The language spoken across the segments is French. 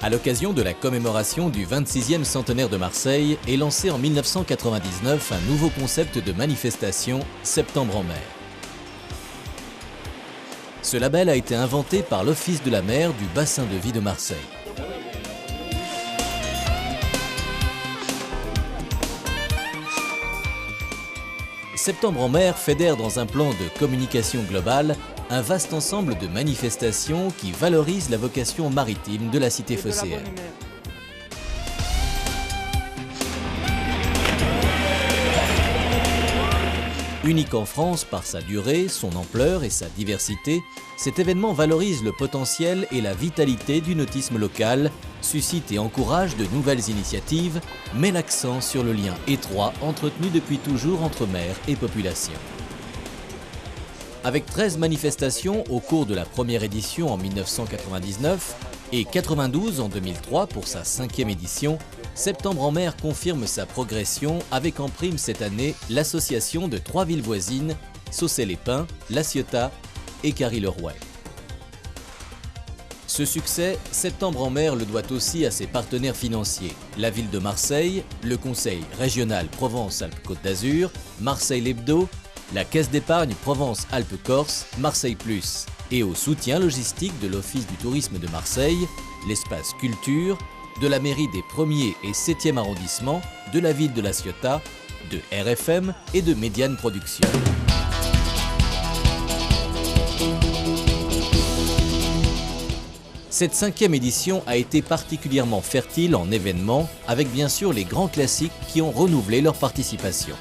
À l'occasion de la commémoration du 26e centenaire de Marseille est lancé en 1999 un nouveau concept de manifestation, Septembre en mer. Ce label a été inventé par l'Office de la mer du bassin de vie de Marseille. Septembre en mer fédère dans un plan de communication globale un vaste ensemble de manifestations qui valorisent la vocation maritime de la cité phocéenne. Unique en France par sa durée, son ampleur et sa diversité, cet événement valorise le potentiel et la vitalité du nautisme local, suscite et encourage de nouvelles initiatives, met l'accent sur le lien étroit entretenu depuis toujours entre mer et population. Avec 13 manifestations au cours de la première édition en 1999 et 92 en 2003 pour sa 5e édition, Septembre en mer confirme sa progression avec en prime cette année l'association de 3 villes voisines, Saucey-les-Pins, La Ciotat et Carry-le-Rouet. Ce succès, Septembre en mer le doit aussi à ses partenaires financiers, la ville de Marseille, le Conseil régional Provence-Alpes-Côte d'Azur, Marseille l'Hebdo, la Caisse d'épargne Provence-Alpes-Corse, Marseille Plus et au soutien logistique de l'Office du tourisme de Marseille, l'espace culture, de la mairie des 1er et 7e arrondissements, de la ville de La Ciotat, de RFM et de Médiane Productions. Cette 5e édition a été particulièrement fertile en événements, avec bien sûr les grands classiques qui ont renouvelé leur participation.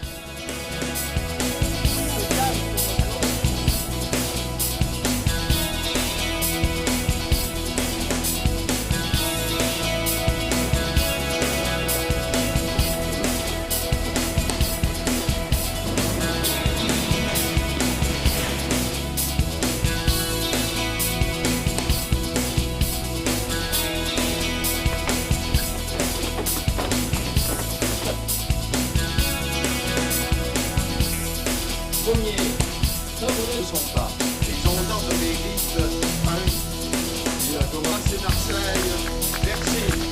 Premier, ne sont pas. Ils ont dans de l'église 1. Il a commencé Marseille. Merci.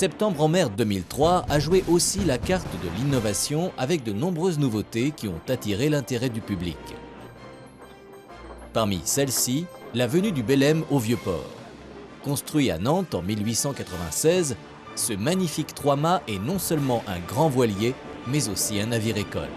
Septembre en mer 2003 a joué aussi la carte de l'innovation avec de nombreuses nouveautés qui ont attiré l'intérêt du public. Parmi celles-ci, la venue du Belem au Vieux-Port. Construit à Nantes en 1896, ce magnifique trois-mâts est non seulement un grand voilier, mais aussi un navire-école.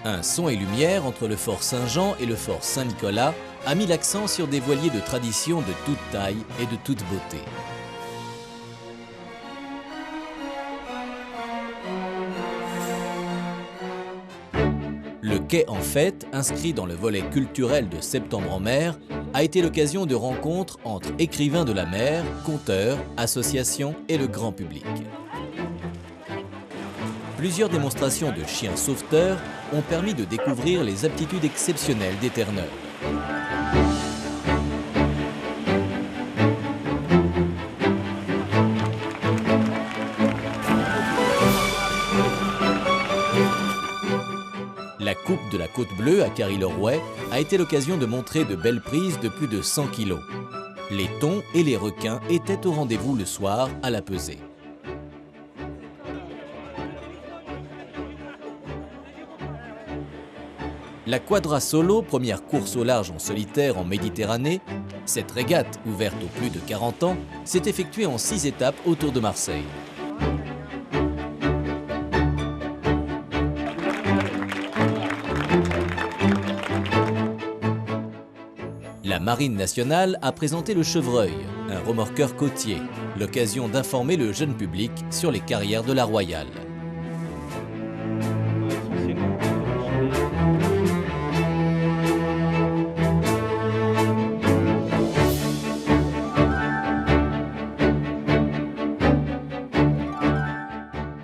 Un son et lumière entre le fort Saint-Jean et le fort Saint-Nicolas a mis l'accent sur des voiliers de tradition de toute taille et de toute beauté. Le quai en fête, inscrit dans le volet culturel de Septembre en mer, a été l'occasion de rencontres entre écrivains de la mer, conteurs, associations et le grand public. Plusieurs démonstrations de chiens sauveteurs ont permis de découvrir les aptitudes exceptionnelles des terneurs. La coupe de la Côte Bleue à Carry-le-Rouet a été l'occasion de montrer de belles prises de plus de 100 kg. Les thons et les requins étaient au rendez-vous le soir à la pesée. La Quadra Solo, première course au large en solitaire en Méditerranée, cette régate, ouverte aux plus de 40 ans, s'est effectuée en 6 étapes autour de Marseille. La Marine nationale a présenté le Chevreuil, un remorqueur côtier, l'occasion d'informer le jeune public sur les carrières de la Royale.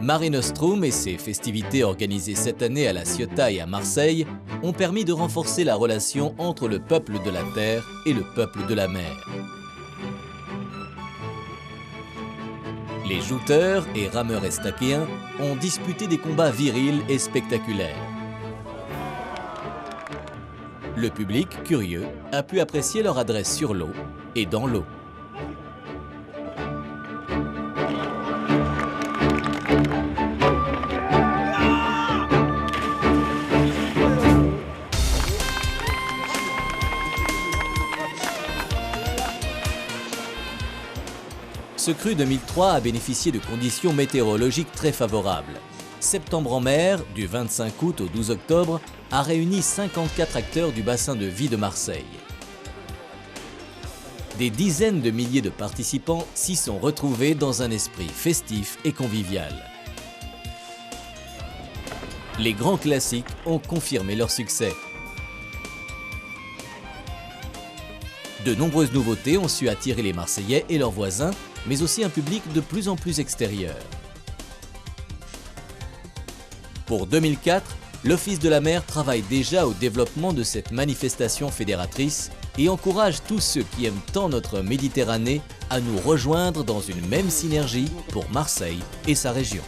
Mare Nostrum et ses festivités organisées cette année à La Ciotat et à Marseille ont permis de renforcer la relation entre le peuple de la terre et le peuple de la mer. Les jouteurs et rameurs estaquéens ont disputé des combats virils et spectaculaires. Le public, curieux, a pu apprécier leur adresse sur l'eau et dans l'eau. Ce cru 2003 a bénéficié de conditions météorologiques très favorables. Septembre en mer, du 25 août au 12 octobre, a réuni 54 acteurs du bassin de vie de Marseille. Des dizaines de milliers de participants s'y sont retrouvés dans un esprit festif et convivial. Les grands classiques ont confirmé leur succès. De nombreuses nouveautés ont su attirer les Marseillais et leurs voisins, mais aussi un public de plus en plus extérieur. Pour 2004, l'Office de la mer travaille déjà au développement de cette manifestation fédératrice et encourage tous ceux qui aiment tant notre Méditerranée à nous rejoindre dans une même synergie pour Marseille et sa région.